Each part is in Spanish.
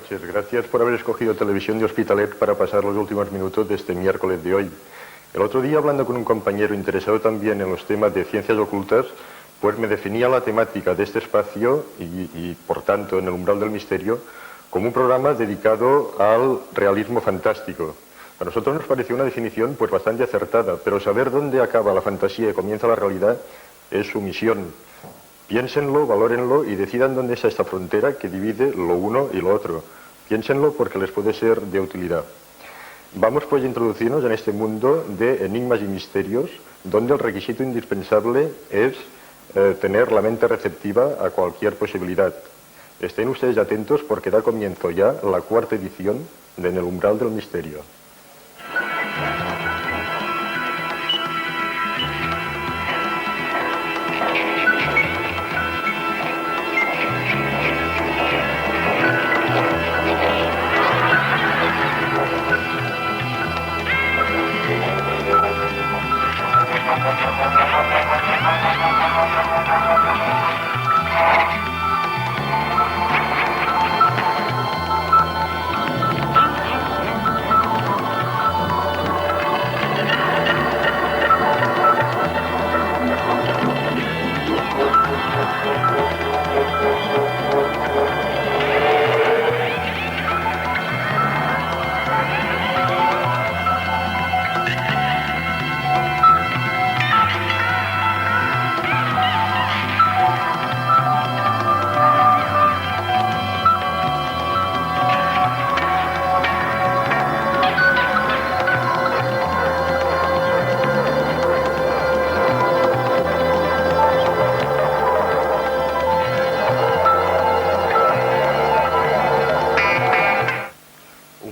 noches. Gracias por haber escogido Televisión de Hospitalet para pasar los últimos minutos de este miércoles de hoy. El otro día, hablando con un compañero interesado también en los temas de ciencias ocultas, pues me definía la temática de este espacio y por tanto, en el umbral del misterio, como un programa dedicado al realismo fantástico. A nosotros nos pareció una definición pues bastante acertada, pero saber dónde acaba la fantasía y comienza la realidad es su misión. Piénsenlo, valórenlo y decidan dónde está esta frontera que divide lo uno y lo otro. Piénsenlo porque les puede ser de utilidad. Vamos pues a introducirnos en este mundo de enigmas y misterios, donde el requisito indispensable es tener la mente receptiva a cualquier posibilidad. Estén ustedes atentos porque da comienzo ya la cuarta edición de En el umbral del misterio.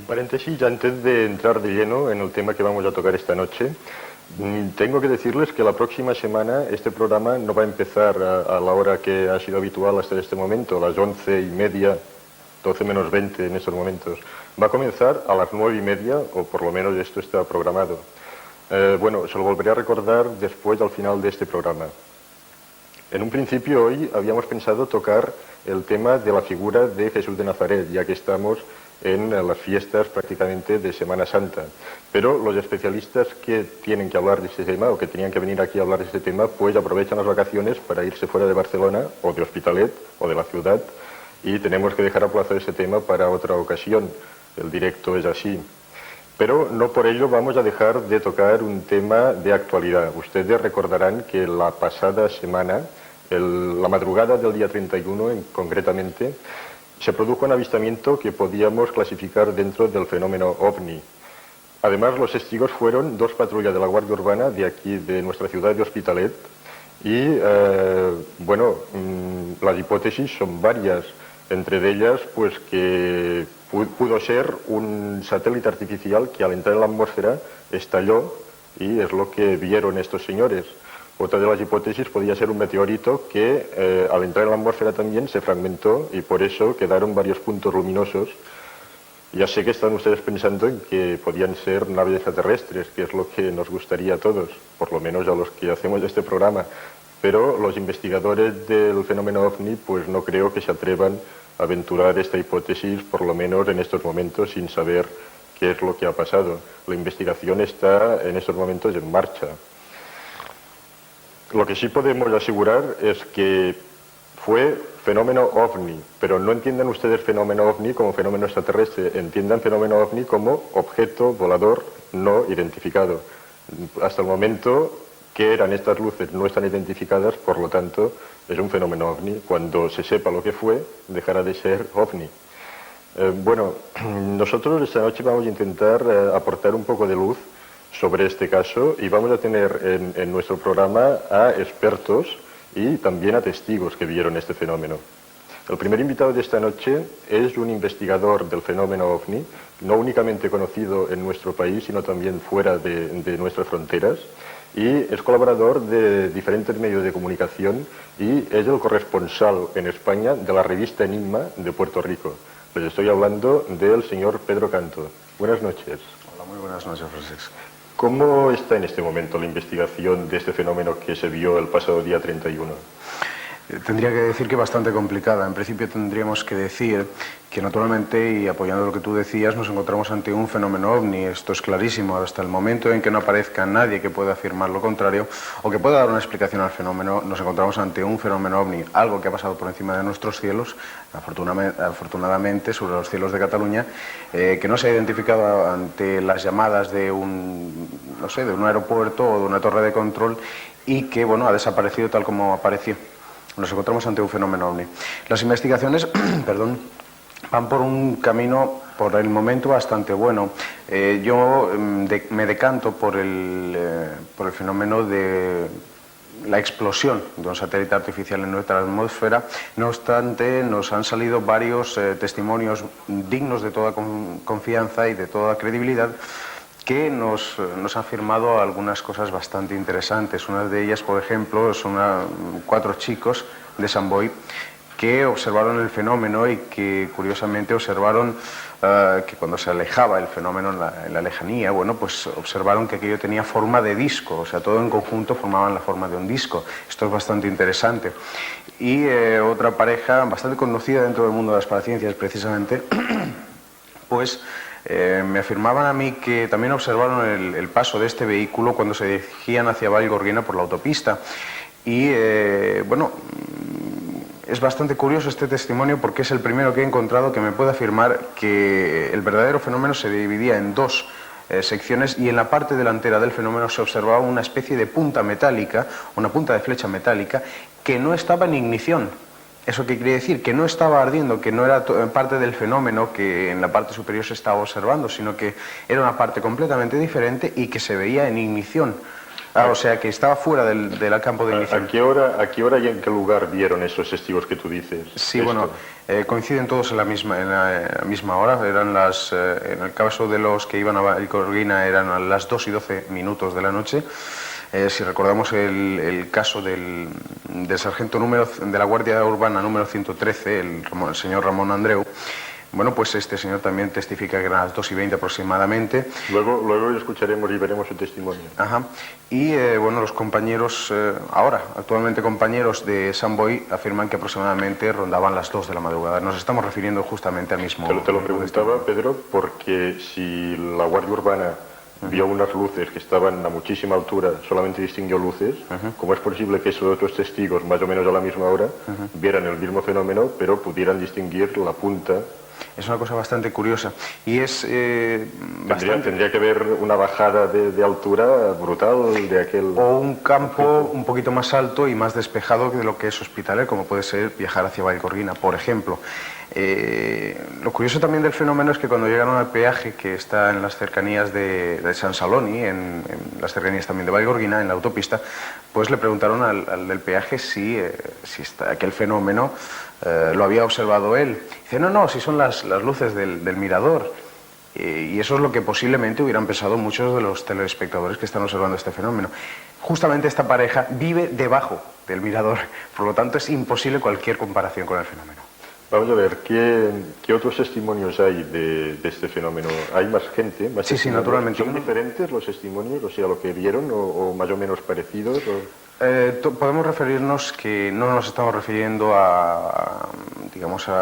Paréntesis, antes de entrar de lleno en el tema que vamos a tocar esta noche, tengo que decirles que la próxima semana este programa no va a empezar a la hora que ha sido habitual hasta este momento, las 11:30, 12 menos 20 en estos momentos. Va a comenzar a las 9:30, o por lo menos esto está programado. Bueno, se lo volveré a recordar después al final de este programa. En un principio hoy habíamos pensado tocar el tema de la figura de Jesús de Nazaret, ya que estamos en las fiestas prácticamente de Semana Santa. Pero los especialistas que tienen que hablar de este tema o que tenían que venir aquí a hablar de este tema, pues aprovechan las vacaciones para irse fuera de Barcelona o de Hospitalet o de la ciudad y tenemos que dejar aplazado ese tema para otra ocasión. El directo es así. Pero no por ello vamos a dejar de tocar un tema de actualidad. Ustedes recordarán que la pasada semana, la madrugada del día 31 concretamente, se produjo un avistamiento que podíamos clasificar dentro del fenómeno OVNI. Además, los testigos fueron dos patrullas de la Guardia Urbana de aquí, de nuestra ciudad de Hospitalet, y, las hipótesis son varias, entre ellas, pues que pudo ser un satélite artificial que al entrar en la atmósfera estalló, y es lo que vieron estos señores. Otra de las hipótesis podía ser un meteorito que al entrar en la atmósfera también se fragmentó y por eso quedaron varios puntos luminosos. Ya sé que están ustedes pensando en que podían ser naves extraterrestres, que es lo que nos gustaría a todos, por lo menos a los que hacemos este programa. Pero los investigadores del fenómeno OVNI pues no creo que se atrevan a aventurar esta hipótesis, por lo menos en estos momentos, sin saber qué es lo que ha pasado. La investigación está en estos momentos en marcha. Lo que sí podemos asegurar es que fue fenómeno OVNI, pero no entiendan ustedes fenómeno OVNI como fenómeno extraterrestre, entiendan fenómeno OVNI como objeto volador no identificado. Hasta el momento, ¿qué eran estas luces? No están identificadas, por lo tanto, es un fenómeno OVNI. Cuando se sepa lo que fue, dejará de ser OVNI. Nosotros esta noche vamos a intentar aportar un poco de luz sobre este caso y vamos a tener en nuestro programa a expertos y también a testigos que vieron este fenómeno. El primer invitado de esta noche es un investigador del fenómeno OVNI, no únicamente conocido en nuestro país, sino también fuera de nuestras fronteras, y es colaborador de diferentes medios de comunicación y es el corresponsal en España de la revista Enigma de Puerto Rico. Les estoy hablando del señor Pedro Canto. Buenas noches. Hola, muy buenas noches, Francisco. ¿Cómo está en este momento la investigación de este fenómeno que se vio el pasado día 31? Tendría que decir que bastante complicada. En principio tendríamos que decir que naturalmente, y apoyando lo que tú decías, nos encontramos ante un fenómeno ovni. Esto es clarísimo. Hasta el momento en que no aparezca nadie que pueda afirmar lo contrario o que pueda dar una explicación al fenómeno, nos encontramos ante un fenómeno ovni, algo que ha pasado por encima de nuestros cielos, afortunadamente sobre los cielos de Cataluña, que no se ha identificado ante las llamadas de no sé, de un aeropuerto o de una torre de control, y que, bueno, ha desaparecido tal como apareció. Nos encontramos ante un fenómeno ovni. Las investigaciones, perdón, van por un camino, por el momento, bastante bueno. Yo me decanto por el fenómeno de la explosión de un satélite artificial en nuestra atmósfera. No obstante, nos han salido varios testimonios dignos de toda confianza y de toda credibilidad, que nos ha afirmado algunas cosas bastante interesantes. Una de ellas, por ejemplo, son 4 chicos de Sant Boi que observaron el fenómeno y que curiosamente observaron que cuando se alejaba el fenómeno en la lejanía, bueno, pues observaron que aquello tenía forma de disco, o sea, todo en conjunto formaban la forma de un disco. Esto es bastante interesante. Y otra pareja bastante conocida dentro del mundo de las paraciencias, precisamente, pues me afirmaban a mí que también observaron el paso de este vehículo cuando se dirigían hacia Vallgorguina por la autopista. Y bueno, es bastante curioso este testimonio porque es el primero que he encontrado que me puede afirmar que el verdadero fenómeno se dividía en 2 secciones, y en la parte delantera del fenómeno se observaba una especie de punta metálica, una punta de flecha metálica que no estaba en ignición. ¿Eso qué quiere decir? Que no estaba ardiendo, que no era parte del fenómeno que en la parte superior se estaba observando, sino que era una parte completamente diferente y que se veía en ignición. O sea, que estaba fuera del campo de ignición. ¿A qué hora y en qué lugar vieron esos testigos que tú dices? Sí, bueno, coinciden todos en la misma hora. Eran en el caso de los que iban a Vallgorguina eran a las 2:12 de la noche. Si recordamos el caso del sargento de la Guardia Urbana número 113, el señor Ramón Andreu, bueno, pues este señor también testifica que eran las 2:20 aproximadamente. Luego escucharemos y veremos su testimonio. Ajá. Y bueno, los compañeros, actualmente compañeros de Sant Boi, afirman que aproximadamente rondaban las 2 de la madrugada. Nos estamos refiriendo justamente al mismo... Te lo preguntaba, Pedro, porque si la Guardia Urbana vio unas luces que estaban a muchísima altura, solamente distinguió luces, ¿cómo es posible que esos otros testigos, más o menos a la misma hora, vieran el mismo fenómeno, pero pudieran distinguir la punta? Es una cosa bastante curiosa y es tendría que haber una bajada de altura brutal de aquel... O un campo un poquito más alto y más despejado de lo que es Hospitalet, como puede ser viajar hacia Vallgorguina, por ejemplo. Lo curioso también del fenómeno es que cuando llegaron al peaje, que está en las cercanías de Sant Celoni, en las cercanías también de Vallgorguina, en la autopista, pues le preguntaron al del peaje si aquel fenómeno lo había observado él. Dice, no, si son las luces del mirador. Y eso es lo que posiblemente hubieran pensado muchos de los telespectadores que están observando este fenómeno. Justamente esta pareja vive debajo del mirador, por lo tanto es imposible cualquier comparación con el fenómeno. Vamos a ver, ¿qué otros testimonios hay de este fenómeno? ¿Hay más gente? Sí, naturalmente. ¿Son diferentes los testimonios, o sea, lo que vieron, o más o menos parecidos? Podemos referirnos que no nos estamos refiriendo a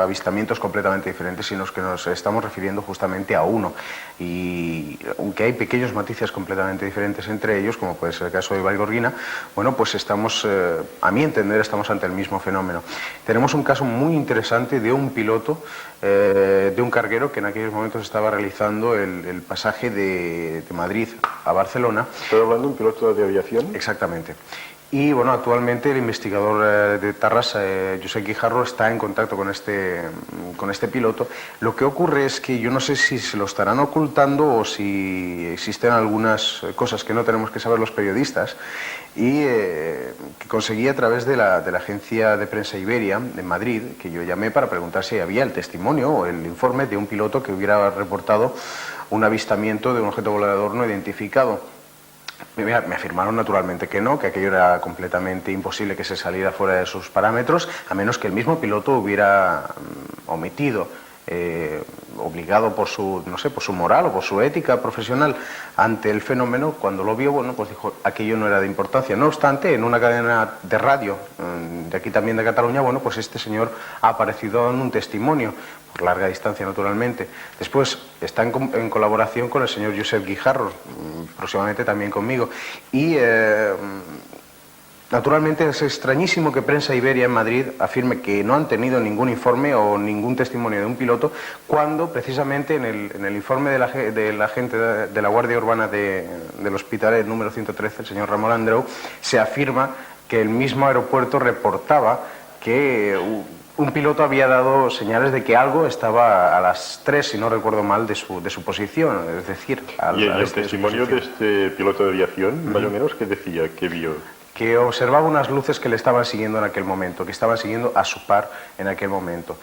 avistamientos completamente diferentes, sino que nos estamos refiriendo justamente a uno. Y aunque hay pequeños matices completamente diferentes entre ellos, como puede ser el caso de Vallgorguina, bueno, pues a mi entender, estamos ante el mismo fenómeno. Tenemos un caso muy interesante de un piloto, de un carguero que en aquellos momentos estaba realizando el pasaje de Madrid a Barcelona. ¿Estás hablando de un piloto de aviación? Exactamente. Y bueno, actualmente el investigador de Tarrasa, Josep Guijarro, está en contacto con este piloto. Lo que ocurre es que yo no sé si se lo estarán ocultando o si existen algunas cosas que no tenemos que saber los periodistas, y que conseguí a través de la agencia de prensa Iberia de Madrid, que yo llamé para preguntar si había el testimonio o el informe de un piloto que hubiera reportado un avistamiento de un objeto volador no identificado. Me afirmaron naturalmente que no, que aquello era completamente imposible que se saliera fuera de sus parámetros, a menos que el mismo piloto hubiera omitido obligado por su, no sé, por su moral o por su ética profesional ante el fenómeno, cuando lo vio, bueno, pues dijo, aquello no era de importancia. No obstante, en una cadena de radio, de aquí también de Cataluña, bueno, pues este señor ha aparecido en un testimonio, por larga distancia naturalmente. Después está en colaboración con el señor Josep Guijarro, próximamente también conmigo, y naturalmente es extrañísimo que Prensa Iberia en Madrid afirme que no han tenido ningún informe o ningún testimonio de un piloto, cuando precisamente en el informe del agente de la Guardia Urbana del Hospitalet número 113, el señor Ramón Andreu, se afirma que el mismo aeropuerto reportaba que un piloto había dado señales de que algo estaba a las 3, si no recuerdo mal, de su posición, es decir... ¿Y el testimonio de este piloto de aviación, más o menos, qué decía, qué vio? Que observaba unas luces que le estaban siguiendo en aquel momento, que estaban siguiendo a su par en aquel momento.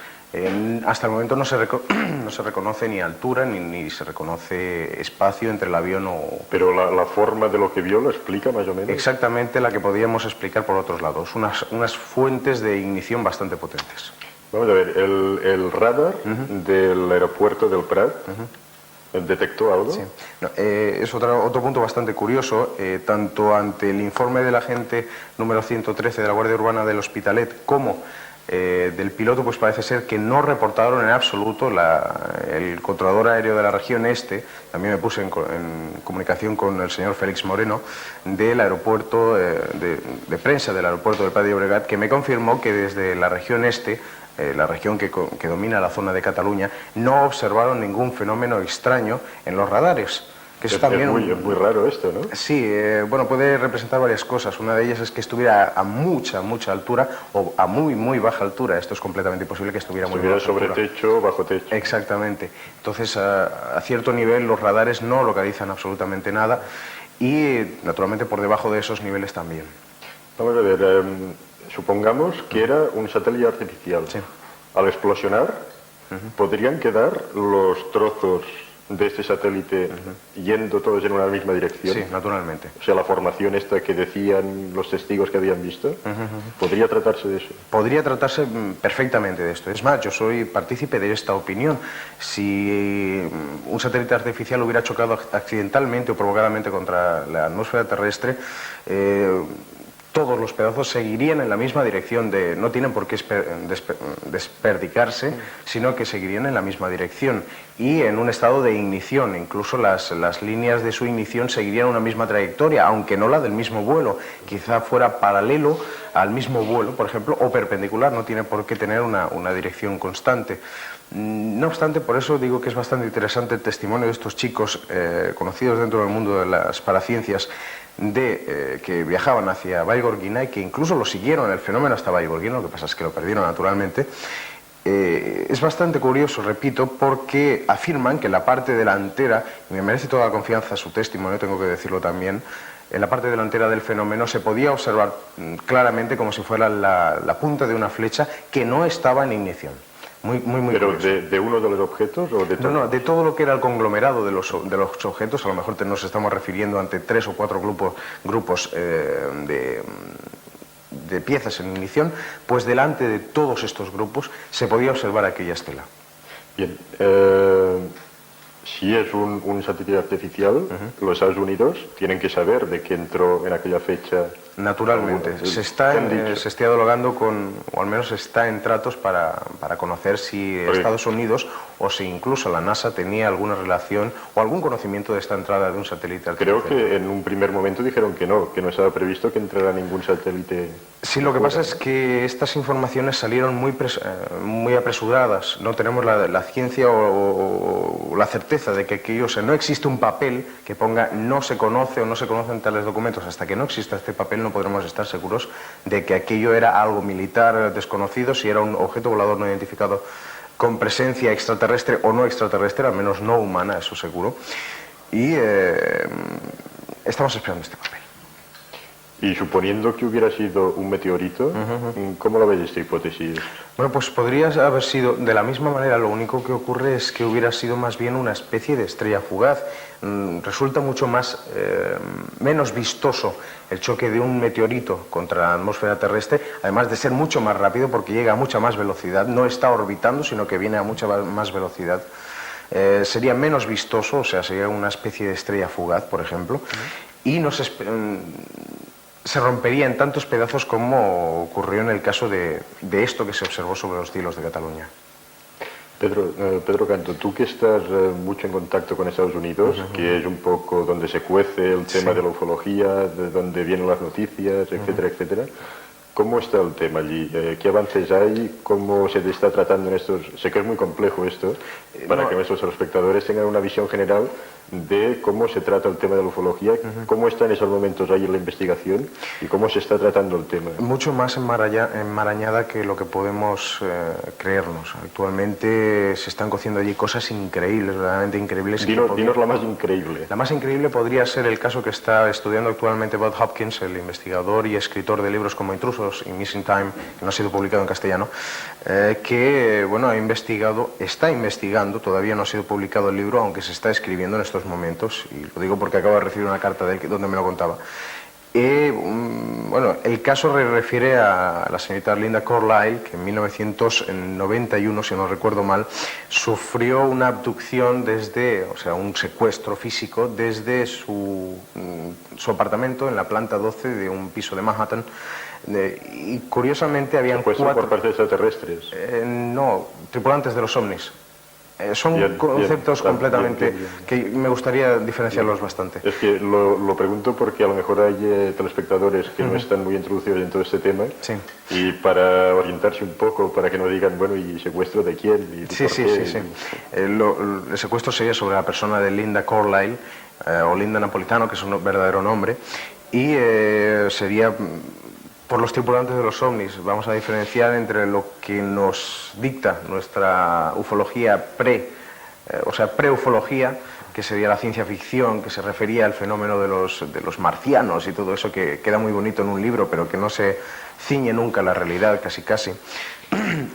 Hasta el momento no se reconoce ni altura ni se reconoce espacio entre el avión o... Pero la forma de lo que vio lo explica más o menos. Exactamente la que podíamos explicar por otros lados, unas fuentes de ignición bastante potentes. Vamos a ver, el radar del aeropuerto del Prat... ¿Detectó algo? Sí. No, es otro punto bastante curioso, tanto ante el informe del agente número 113 de la Guardia Urbana del Hospitalet como del piloto, pues parece ser que no reportaron en absoluto el controlador aéreo de la región este. También me puse en comunicación con el señor Félix Moreno del aeropuerto de prensa del aeropuerto del Prat de Llobregat, que me confirmó que desde la región este, la región que domina la zona de Cataluña, no observaron ningún fenómeno extraño en los radares. Que es también muy raro esto, ¿no? Sí, bueno, puede representar varias cosas. Una de ellas es que estuviera a mucha altura o a muy baja altura. Esto es completamente imposible que estuviera muy baja sobre altura. Techo, bajo techo. Exactamente. Entonces, a cierto nivel, los radares no localizan absolutamente nada y, naturalmente, por debajo de esos niveles también. Vamos a ver, supongamos que era un satélite artificial. Sí. Al explosionar, ¿podrían quedar los trozos de este satélite yendo todos en una misma dirección? Sí, naturalmente. O sea, la formación esta que decían los testigos que habían visto, ¿podría tratarse de eso? Podría tratarse perfectamente de esto. Es más, yo soy partícipe de esta opinión. Si un satélite artificial hubiera chocado accidentalmente o provocadamente contra la atmósfera terrestre, todos los pedazos seguirían en la misma dirección, no tienen por qué desperdicarse, sino que seguirían en la misma dirección y en un estado de ignición. Incluso las líneas de su ignición seguirían una misma trayectoria, aunque no la del mismo vuelo. Quizá fuera paralelo al mismo vuelo, por ejemplo, o perpendicular, no tiene por qué tener una dirección constante. No obstante, por eso digo que es bastante interesante el testimonio de estos chicos conocidos dentro del mundo de las paraciencias, que viajaban hacia Vallgorguina y que incluso lo siguieron el fenómeno hasta Vallgorguina, lo que pasa es que lo perdieron naturalmente. Es bastante curioso, repito, porque afirman que en la parte delantera, y me merece toda la confianza su testimonio, tengo que decirlo también, en la parte delantera del fenómeno se podía observar claramente como si fuera la punta de una flecha que no estaba en ignición. Muy ¿Pero curioso. de uno de los objetos o de todo? No, de todo lo que era el conglomerado de los objetos. A lo mejor nos estamos refiriendo ante 3 o 4 grupos de piezas en ignición, pues delante de todos estos grupos se podía observar aquella estela. Bien, si es un satélite artificial, los Estados Unidos tienen que saber de que entró en aquella fecha. Naturalmente, se está dialogando con, o al menos está en tratos para conocer si Estados Unidos o si incluso la NASA tenía alguna relación o algún conocimiento de esta entrada de un satélite artificial. Creo que en un primer momento dijeron que no estaba previsto que entrara ningún satélite. Sí, lo que pasa es que estas informaciones salieron muy apresuradas. No tenemos la ciencia o la certeza de que aquello, o sea, no existe un papel que ponga no se conoce o no se conocen tales documentos. Hasta que no exista este papel no podremos estar seguros de que aquello era algo militar desconocido, si era un objeto volador no identificado con presencia extraterrestre o no extraterrestre, al menos no humana, eso seguro. Y estamos esperando este papel. Y suponiendo que hubiera sido un meteorito, ¿cómo lo veis esta hipótesis? Bueno, pues podría haber sido de la misma manera. Lo único que ocurre es que hubiera sido más bien una especie de estrella fugaz. resulta mucho menos vistoso el choque de un meteorito contra la atmósfera terrestre, además de ser mucho más rápido porque llega a mucha más velocidad, no está orbitando, sino que viene a mucha más velocidad. Sería menos vistoso, o sea, sería una especie de estrella fugaz, por ejemplo, y se rompería en tantos pedazos como ocurrió en el caso de esto que se observó sobre los cielos de Cataluña. Pedro Canto, tú que estás mucho en contacto con Estados Unidos, que es un poco donde se cuece el tema de la ufología, de donde vienen las noticias, etcétera, etcétera, ¿cómo está el tema allí? ¿Qué avances hay? ¿Cómo se está tratando en estos...? Sé que es muy complejo esto, para que nuestros espectadores tengan una visión general de cómo se trata el tema de la ufología, cómo está en esos momentos ahí la investigación y cómo se está tratando el tema. Mucho más enmarañada que lo que podemos creernos. Actualmente se están cociendo allí cosas increíbles, verdaderamente increíbles. Dinos la más increíble. La más increíble podría ser el caso que está estudiando actualmente Bob Hopkins, el investigador y escritor de libros como Intrusos y Missing Time, que no ha sido publicado en castellano, que está investigando, todavía no ha sido publicado el libro, aunque se está escribiendo en estos momentos, y lo digo porque acabo de recibir una carta de él donde me lo contaba. Bueno, el caso refiere a la señorita Linda Carlisle, que en 1991, si no recuerdo mal, sufrió una abducción o sea, un secuestro físico desde su apartamento en la planta 12 de un piso de Manhattan. Y curiosamente habían por parte de extraterrestres. No, tripulantes de los ovnis. Son conceptos completamente que me gustaría diferenciarlos bastante. Es que lo pregunto porque a lo mejor hay telespectadores que no están muy introducidos en todo este tema, y para orientarse un poco, para que no digan, bueno, ¿y secuestro de quién? ¿Y sí. El secuestro sería sobre la persona de Linda Carlisle, o Linda Napolitano, que es un verdadero nombre, y sería por los tripulantes de los ovnis. Vamos a diferenciar entre lo que nos dicta nuestra ufología pre-ufología, que sería la ciencia ficción, que se refería al fenómeno de los marcianos y todo eso, que queda muy bonito en un libro, pero que no se ciñe nunca a la realidad, casi.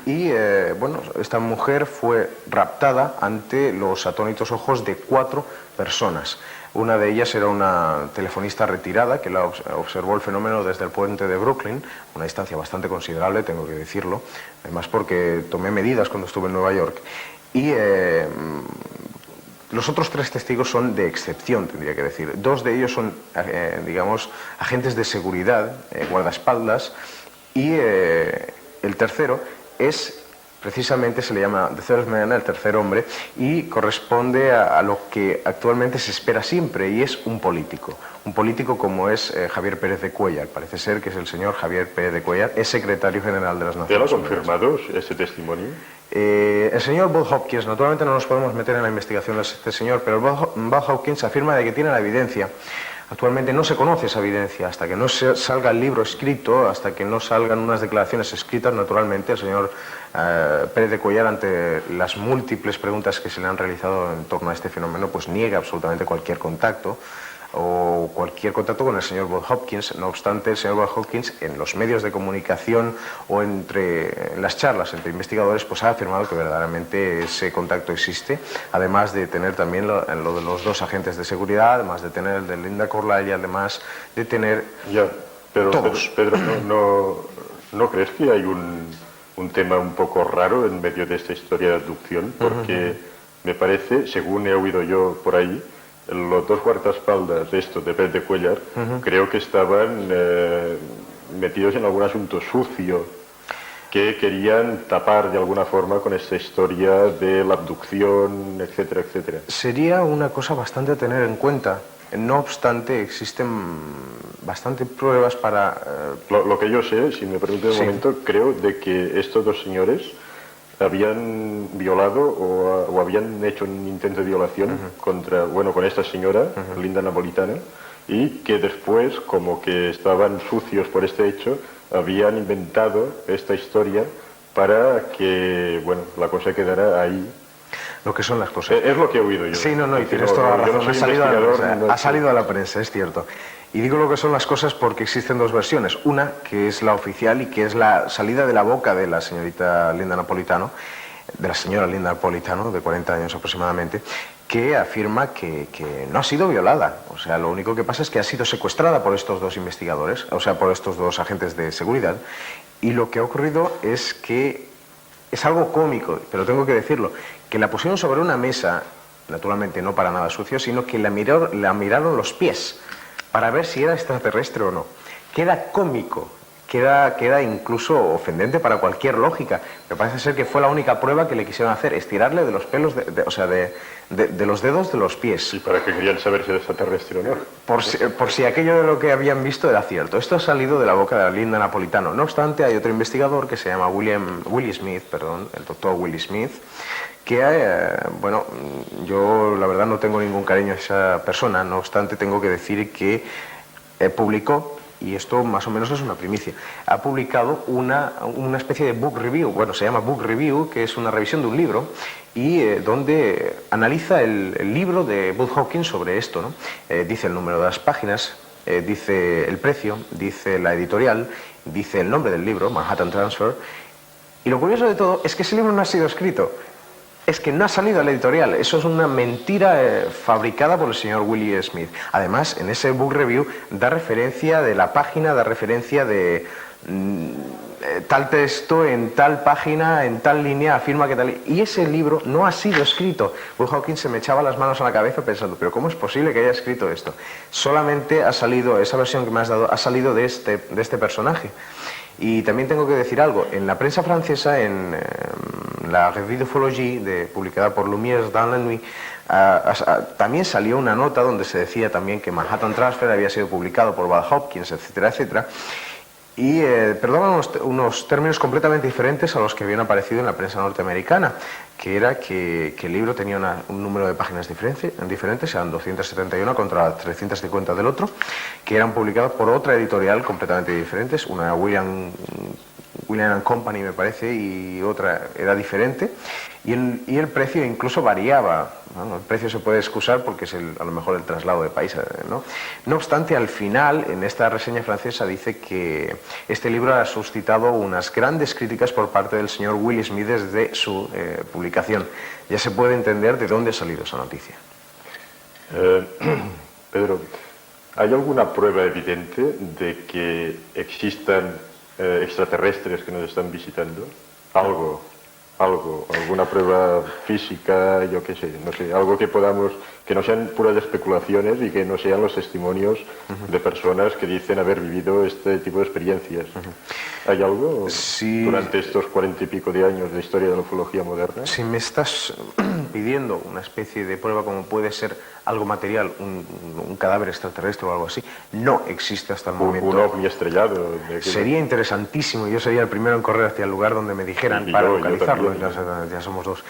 Y bueno, esta mujer fue raptada ante los atónitos ojos de 4 personas. Una de ellas era una telefonista retirada que observó el fenómeno desde el puente de Brooklyn, una distancia bastante considerable, tengo que decirlo, además porque tomé medidas cuando estuve en Nueva York. Y los otros 3 testigos son de excepción, tendría que decir. 2 de ellos son, digamos, agentes de seguridad, guardaespaldas, y el tercero es... Precisamente se le llama The Third Man, el tercer hombre, y corresponde a lo que actualmente se espera siempre, y es un político. Un político como es Javier Pérez de Cuéllar. Parece ser que es el señor Javier Pérez de Cuéllar, es secretario general de las Naciones Unidas. ¿Te lo ha confirmado ese testimonio? El señor Bob Hopkins, naturalmente no nos podemos meter en la investigación de este señor, pero Bob Hopkins afirma de que tiene la evidencia. Actualmente no se conoce esa evidencia hasta que no salga el libro escrito, hasta que no salgan unas declaraciones escritas. Naturalmente el señor Pérez de Cuéllar, ante las múltiples preguntas que se le han realizado en torno a este fenómeno, pues niega absolutamente cualquier contacto con el señor Bob Hopkins. No obstante, el señor Bob Hopkins, en los medios de comunicación o en las charlas entre investigadores, pues ha afirmado que verdaderamente ese contacto existe, además de tener también lo de los 2 agentes de seguridad, además de tener el de Linda Carlisle, y además de tener todos. Pedro, ¿no crees que hay un tema un poco raro en medio de esta historia de abducción? Porque me parece, según he oído yo por ahí, los 2 guardaespaldas de Pérez de Cuéllar, creo que estaban metidos en algún asunto sucio que querían tapar de alguna forma con esta historia de la abducción, etcétera, etcétera. Sería una cosa bastante a tener en cuenta. No obstante, existen bastantes pruebas para... Lo que yo sé, si me permite un momento, creo de que estos 2 señores habían violado o habían hecho un intento de violación con esta señora, Linda Napolitana, y que después, como que estaban sucios por este hecho, habían inventado esta historia para que, bueno, la cosa quedara ahí. Lo que son las cosas. Es lo que he oído yo. Sí, y tienes toda la razón. Ha salido a la prensa, es cierto. Y digo lo que son las cosas porque existen 2 versiones. Una, que es la oficial y que es la salida de la boca de la señora Linda Napolitano, de 40 años aproximadamente, que afirma que no ha sido violada. O sea, lo único que pasa es que ha sido secuestrada por estos dos investigadores, o sea, por estos dos agentes de seguridad, y lo que ha ocurrido es que es algo cómico, pero tengo que decirlo, que la pusieron sobre una mesa, naturalmente no para nada sucio, sino que la miraron los pies para ver si era extraterrestre o no. Queda cómico. Queda incluso ofendente para cualquier lógica, pero parece ser que fue la única prueba que le quisieron hacer, estirarle de los pelos, de los dedos de los pies. ¿Y para qué querían saber si era extraterrestre o no? Por si aquello de lo que habían visto era cierto. Esto ha salido de la boca de la Linda Napolitano. No obstante, hay otro investigador que se llama Willie Smith, el doctor Willie Smith, que, bueno, yo la verdad no tengo ningún cariño a esa persona, no obstante tengo que decir que publicó, y esto más o menos es una primicia, ha publicado una especie de book review, bueno, se llama book review, que es una revisión de un libro, y donde analiza el libro de Bud Hawkins sobre esto, ¿no? Dice el número de las páginas, dice el precio, dice la editorial, dice el nombre del libro, Manhattan Transfer, y lo curioso de todo es que ese libro no ha sido escrito. Es que no ha salido a la editorial, eso es una mentira fabricada por el señor Willie Smith. Además, en ese book review da referencia de la página, da referencia de tal texto en tal página, en tal línea, afirma que tal... Y ese libro no ha sido escrito. Bud Hawkins se me echaba las manos a la cabeza pensando, pero ¿cómo es posible que haya escrito esto? Solamente ha salido, esa versión que me has dado, ha salido de este personaje. Y también tengo que decir algo, en la prensa francesa, en la Revue d'Ufologie, publicada por Lumière dans la Nuit, también salió una nota donde se decía también que Manhattan Transfer había sido publicado por Bud Hawkins, etcétera, etcétera, y perdonan unos términos completamente diferentes a los que habían aparecido en la prensa norteamericana, que era que el libro tenía un número de páginas diferentes, eran 271 contra 350 del otro, que eran publicados por otra editorial completamente diferentes, una William Company me parece, y otra era diferente, y el precio incluso variaba. Bueno, el precio se puede excusar porque es a lo mejor el traslado de país, ¿no? No obstante, al final, en esta reseña francesa dice que este libro ha suscitado unas grandes críticas por parte del señor Willie Smith desde su publicación. Ya se puede entender de dónde ha salido esa noticia. Pedro, ¿hay alguna prueba evidente de que existan extraterrestres que nos están visitando? Algo, alguna prueba física, yo qué sé, no sé, algo que no sean puras especulaciones y que no sean los testimonios de personas que dicen haber vivido este tipo de experiencias. ¿Hay algo durante estos 40 y pico de años de historia de la ufología moderna? Si me estás pidiendo una especie de prueba como puede ser algo material, un cadáver extraterrestre o algo así, no existe hasta el momento. Un ovni estrellado. Sería interesantísimo, yo sería el primero en correr hacia el lugar donde me dijeran para localizarlo, ya somos dos.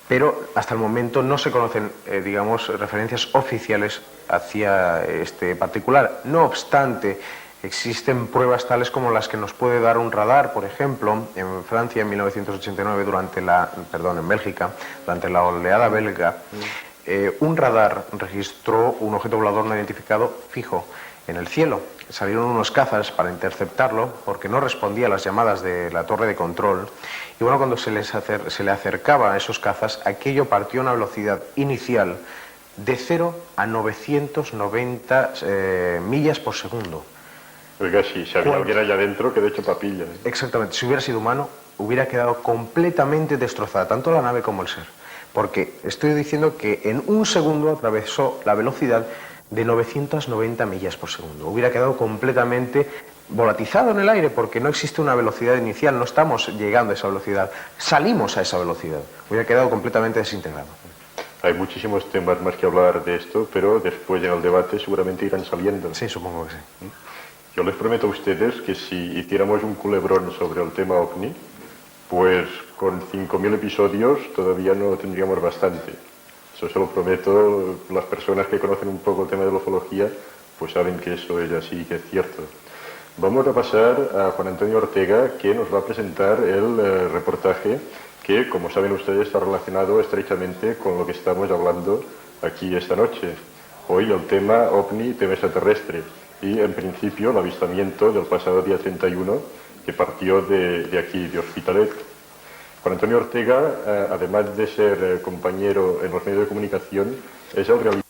Pero hasta el momento no se conocen, digamos, referencias oficiales hacia este particular. No obstante, existen pruebas tales como las que nos puede dar un radar, por ejemplo, en Francia en 1989, en Bélgica, durante la oleada belga, un radar registró un objeto volador no identificado fijo en el cielo. Salieron unos cazas para interceptarlo porque no respondía a las llamadas de la torre de control. Y bueno, cuando se le acercaba a esos cazas, aquello partió a una velocidad inicial de 0 a 990 millas por segundo. Oiga, si había alguien allá adentro, que de hecho papilla. Exactamente, si hubiera sido humano, hubiera quedado completamente destrozada, tanto la nave como el ser. Porque estoy diciendo que en un segundo atravesó la velocidad de 990 millas por segundo. Hubiera quedado completamente volatizado en el aire porque no existe una velocidad inicial, no estamos llegando a esa velocidad, salimos a esa velocidad. Hubiera quedado completamente desintegrado. Hay muchísimos temas más que hablar de esto, pero después en el debate seguramente irán saliendo. Sí, supongo que sí. Yo les prometo a ustedes que si hiciéramos un culebrón sobre el tema OVNI, pues con 5.000 episodios todavía no tendríamos bastante. Eso se lo prometo. Las personas que conocen un poco el tema de la ufología pues saben que eso es así, que es cierto. Vamos a pasar a Juan Antonio Ortega, que nos va a presentar el reportaje que, como saben ustedes, está relacionado estrechamente con lo que estamos hablando aquí esta noche. Hoy el tema OVNI, tema extraterrestre, y en principio el avistamiento del pasado día 31 que partió de aquí, de Hospitalet. Juan Antonio Ortega, además de ser compañero en los medios de comunicación, es el realizador